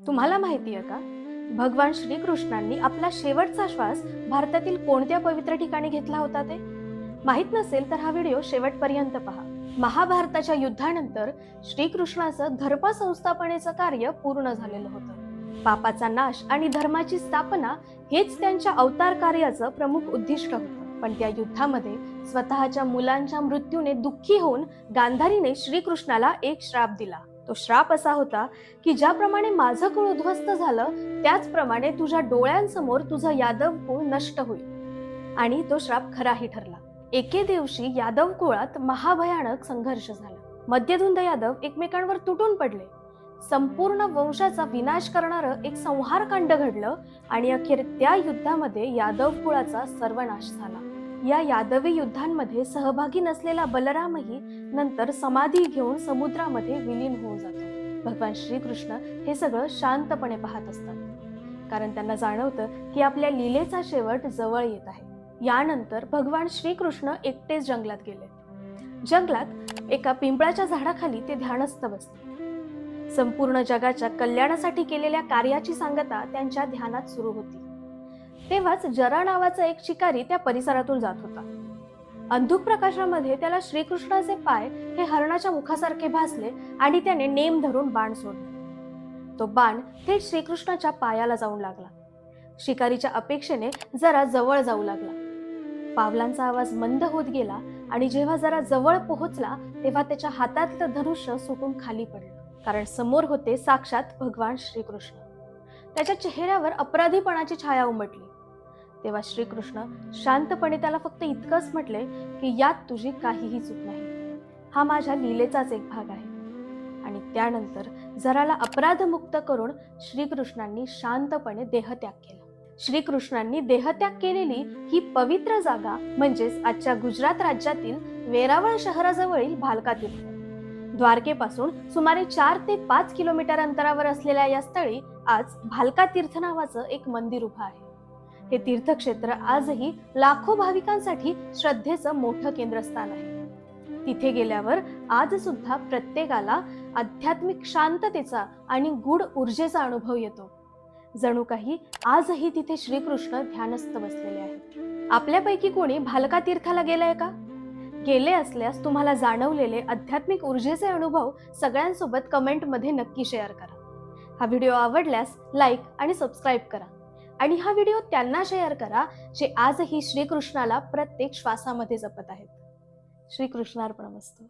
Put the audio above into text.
तुम्हाला माहिती आहे का, भगवान श्रीकृष्णांनी आपला शेवटचा श्वास भारतातील कोणत्या पवित्र ठिकाणी घेतला होता ते माहित नसेल तर हा व्हिडिओ शेवटपर्यंत पहा. महाभारताच्या युद्धानंतर श्रीकृष्णाचं धर्म संस्थापनेचं कार्य पूर्ण झालेलं होतं. पापाचा नाश आणि धर्माची स्थापना हेच त्यांच्या अवतार कार्याचं प्रमुख उद्दिष्ट होतं. पण त्या युद्धामध्ये स्वतःच्या मुलांच्या मृत्यूने दुःखी होऊन गांधारीने श्रीकृष्णाला एक श्राप दिला. तो श्राप असा होता की ज्याप्रमाणे माझं कुळ उद्ध्वस्त झालं त्याचप्रमाणे तुझ्या डोळ्यांसमोर तुझं यादव कुळ नष्ट होईल. आणि तो श्राप खराही ठरला. एके दिवशी यादव कुळात महाभयानक संघर्ष झाला. मध्यधुंद यादव एकमेकांवर तुटून पडले. संपूर्ण वंशाचा विनाश करणारं एक संहारकांड घडलं आणि अखेर त्या युद्धामध्ये यादव कुळाचा सर्वनाश झाला. या यादवी युद्धांमध्ये सहभागी नसलेला बलरामही नंतर समाधी घेऊन समुद्रामध्ये विलीन होऊन जातो. भगवान श्रीकृष्ण हे सगळं शांतपणे पाहत असतात, कारण त्यांना जाणवतं की आपल्या लीलेचा शेवट जवळ येत आहे. यानंतर भगवान श्रीकृष्ण एकटेच जंगलात गेले. जंगलात एका पिंपळाच्या झाडाखाली ते ध्यानस्थ बसले. संपूर्ण जगाच्या कल्याणासाठी केलेल्या कार्याची सांगता त्यांच्या ध्यानात सुरू होती. तेव्हाच जरा नावाचा एक शिकारी त्या परिसरातून जात होता. अंधुक प्रकाशामध्ये त्याला श्रीकृष्णाचे पाय हे हरणाच्या मुखासारखे भासले आणि त्याने नेम धरून बाण सोडले. तो बाण थेट श्रीकृष्णाच्या पायाला जाऊन लागला. शिकारीच्या अपेक्षेने जरा जवळ जाऊ लागला. पावलांचा आवाज मंद होत गेला आणि जेव्हा जरा जवळ पोहोचला तेव्हा त्याच्या हातातलं धनुष्य सुटून खाली पडलं, कारण समोर होते साक्षात भगवान श्रीकृष्ण. त्याच्या चेहऱ्यावर अपराधीपणाची छाया उमटली. तेव्हा श्रीकृष्ण शांतपणे त्याला फक्त इतकंच म्हटले की यात तुझी काहीही चूक नाही, हा माझ्या लीलेचाच एक भाग आहे. आणि त्यानंतर जराला अपराधमुक्त करून श्रीकृष्णांनी शांतपणे देहत्याग केला. श्रीकृष्णांनी देहत्याग केलेली ही पवित्र जागा म्हणजेच आजच्या गुजरात राज्यातील वेरावळ शहराजवळील भालका तीर्थ. द्वारकेपासून सुमारे 4 ते 5 किलोमीटर अंतरावर असलेल्या या स्थळी आज भालका तीर्थ नावाचं एक मंदिर उभं आहे. हे तीर्थक्षेत्र आजही लाखो भाविकांसाठी श्रद्धेचं मोठं केंद्रस्थान आहे. तिथे गेल्यावर आज सुद्धा प्रत्येकाला आध्यात्मिक शांततेचा आणि गूढ ऊर्जेचा अनुभव येतो. जणू काही आजही तिथे श्रीकृष्ण ध्यानस्थ बसलेले आहेत. आपल्यापैकी कोणी भालका तीर्थाला गेलंय का? गेले असल्यास तुम्हाला जाणवलेले आध्यात्मिक ऊर्जेचे अनुभव सगळ्यांसोबत कमेंटमध्ये नक्की शेअर करा. हा व्हिडिओ आवडल्यास लाईक आणि सबस्क्राईब करा आणि हा व्हिडिओ त्यांना शेअर करा जे आजही श्रीकृष्णाला प्रत्येक श्वासामध्ये जपत आहेत. श्रीकृष्णार्पणमस्तु.